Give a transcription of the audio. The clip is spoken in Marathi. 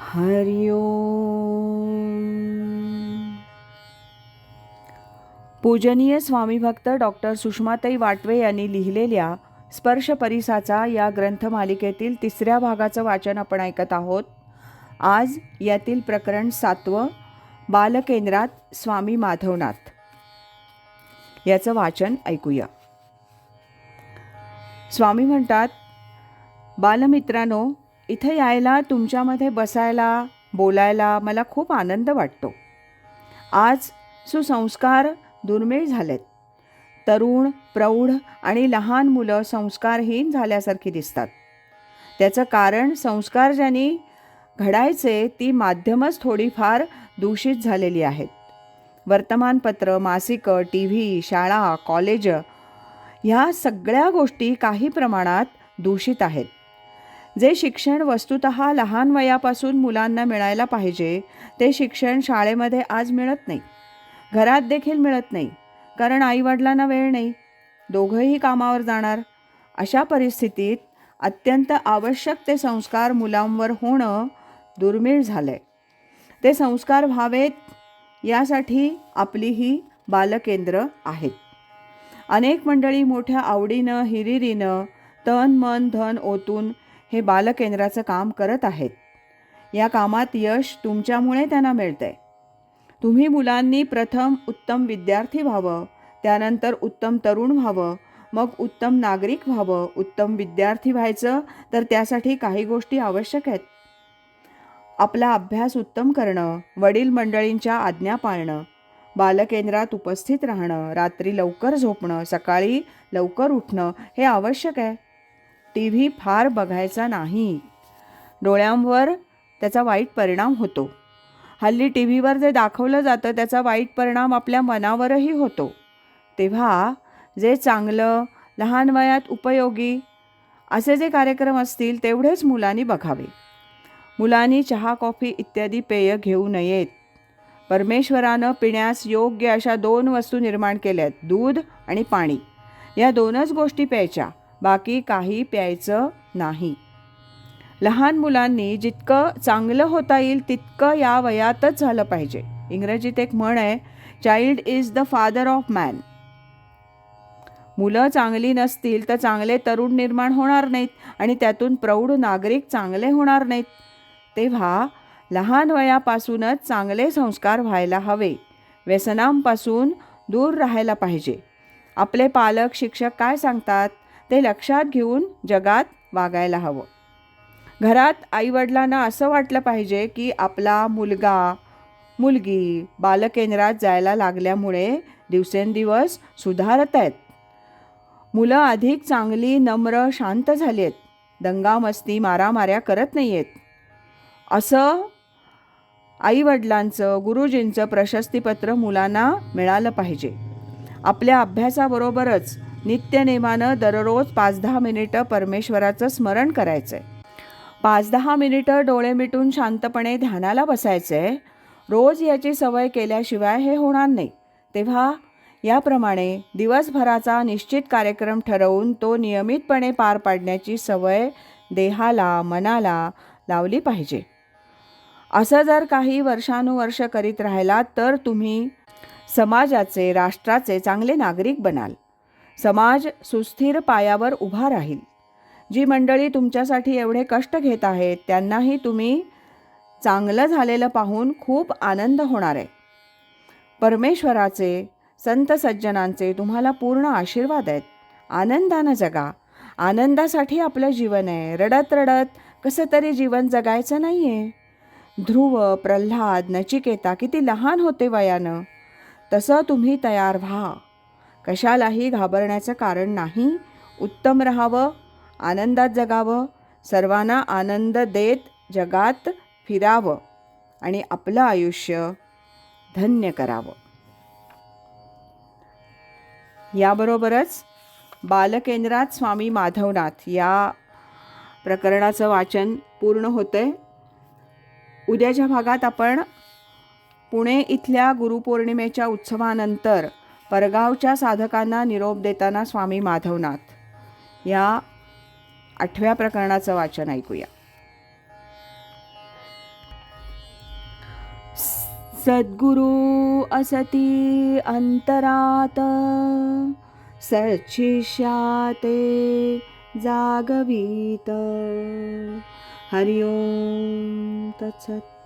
हरि ओम. पूजनीय स्वामीभक्त डॉक्टर सुषमाताई वाटवे यांनी लिहिलेल्या स्पर्श परिसाचा या ग्रंथमालिकेतील 3ऱ्या भागाचं वाचन आपण ऐकत आहोत. आज यातील प्रकरण 7वं, बालकेंद्रात स्वामी माधवनाथ, याचं वाचन ऐकूया. स्वामी म्हणतात, बालमित्रांनो, इथे यायला, तुमच्यामध्ये बसायला, बोलायला मला खूप आनंद वाटतो. आज सुसंस्कार दुर्मिळ झालेत. तरुण, प्रौढ आणि लहान मुलं संस्कारहीन झाल्यासारखी दिसतात. त्याचं कारण संस्कार ज्यांनी घडायचे ती माध्यमच थोडीफार दूषित झालेली आहेत. वर्तमानपत्र, मासिकं, टी व्ही, शाळा, कॉलेज ह्या सगळ्या गोष्टी काही प्रमाणात दूषित आहेत. जे शिक्षण वस्तुतः लहान वयापासून मुलांना मिळायला पाहिजे ते शिक्षण शाळेमध्ये आज मिळत नाही. घरात देखील मिळत नाही, कारण आईवडिलांना वेळ नाही, दोघंही कामावर जाणार. अशा परिस्थितीत अत्यंत आवश्यक ते संस्कार मुलांवर होणं दुर्मिळ झालं आहे. ते संस्कार व्हावेत यासाठी आपली ही बालकेंद्र आहेत. अनेक मंडळी मोठ्या आवडीनं, हिरिरीनं, तन मन धन ओतून हे बालकेंद्राचं काम करत आहेत. या कामात यश तुमच्यामुळे त्यांना मिळतंय. तुम्ही मुलांनी प्रथम उत्तम विद्यार्थी व्हावं, त्यानंतर उत्तम तरुण व्हावं, मग उत्तम नागरिक व्हावं. उत्तम विद्यार्थी व्हायचं तर त्यासाठी काही गोष्टी आवश्यक आहेत. आपला अभ्यास उत्तम करणं, वडील मंडळींच्या आज्ञा पाळणं, बालकेंद्रात उपस्थित राहणं, रात्री लवकर झोपणं, सकाळी लवकर उठणं हे आवश्यक आहे. टी व्ही फार बघायचा नाही, डोळ्यांवर त्याचा वाईट परिणाम होतो. हल्ली टी व्हीवर जे दाखवलं जातं त्याचा वाईट परिणाम आपल्या मनावरही होतो. तेव्हा जे चांगलं, लहान वयात उपयोगी असे जे कार्यक्रम असतील तेवढेच मुलांनी बघावे. मुलांनी चहा, कॉफी इत्यादी पेय घेऊ नयेत. परमेश्वरानं पिण्यास योग्य अशा 2 वस्तू निर्माण केल्यात, दूध आणि पाणी. या 2च गोष्टी प्यायच्या, बाकी काही प्यायचं नाही. लहान मुलांनी जितकं चांगलं होता येईल तितकं या वयातच झालं पाहिजे. इंग्रजीत एक म्हण आहे, child is the father of man. मुलं चांगली नसतील तर चांगले तरुण निर्माण होणार नाहीत आणि त्यातून प्रौढ नागरिक चांगले होणार नाहीत. तेव्हा लहान वयापासूनच चांगले संस्कार व्हायला हवे. व्यसनांपासून दूर राहायला पाहिजे. आपले पालक, शिक्षक काय सांगतात ते लक्षात घेऊन जगात वागायला हवं. घरात आईवडिलांना असं वाटलं पाहिजे की आपला मुलगा, मुलगी बालकेंद्रात जायला लागल्यामुळे दिवसेंदिवस सुधारत आहेत. मुलं अधिक चांगली, नम्र, शांत झाली आहेत. दंगामस्ती, मारामाऱ्या करत नाही आहेत. असं आईवडिलांचं, गुरुजींचं प्रशस्तीपत्र मुलांना मिळालं पाहिजे. आपल्या अभ्यासाबरोबरच नित्यनेमानं दररोज 5-10 मिनिटं परमेश्वराचं स्मरण करायचं आहे. 5-10 मिनिटं डोळे मिटून शांतपणे ध्यानाला बसायचं आहे. रोज याची सवय केल्याशिवाय हे होणार नाही. तेव्हा याप्रमाणे दिवसभराचा निश्चित कार्यक्रम ठरवून तो नियमितपणे पार पाडण्याची सवय देहाला, मनाला लावली पाहिजे. असं जर काही वर्षानुवर्ष करीत राहिलात तर तुम्ही समाजाचे, राष्ट्राचे चांगले नागरिक बनाल. समाज सुस्थिर पायावर उभा राहील. जी मंडळी तुमच्यासाठी एवढे कष्ट घेत आहेत त्यांनाही तुम्ही चांगलं झालेलं पाहून खूप आनंद होणार आहे. परमेश्वराचे, संत सज्जनांचे तुम्हाला पूर्ण आशीर्वाद आहेत. आनंदानं जगा. आनंदासाठी आपलं जीवन आहे. रडत रडत कसं तरी जीवन जगायचं नाही आहे. ध्रुव, प्रल्हाद, नचिकेता किती लहान होते वयानं. तसं तुम्ही तयार व्हा. कशालाही घाबरण्याचं कारण नाही. उत्तम राहावं, आनंदात जगावं, सर्वांना आनंद देत जगात फिरावं आणि आपलं आयुष्य धन्य करावं. याबरोबरच बालकेंद्रात स्वामी माधवनाथ या प्रकरणाचं वाचन पूर्ण होतंय. उद्याच्या भागात आपण पुणे इथल्या गुरुपौर्णिमेच्या उत्सवानंतर परगावच्या साधकांना निरोप देताना स्वामी माधवनाथ या 8व्या प्रकरणाचं वाचन ऐकूया. सद्गुरु असती अंतरात, सच्छिष्याते जागवीत. हरि ओम तत्सत.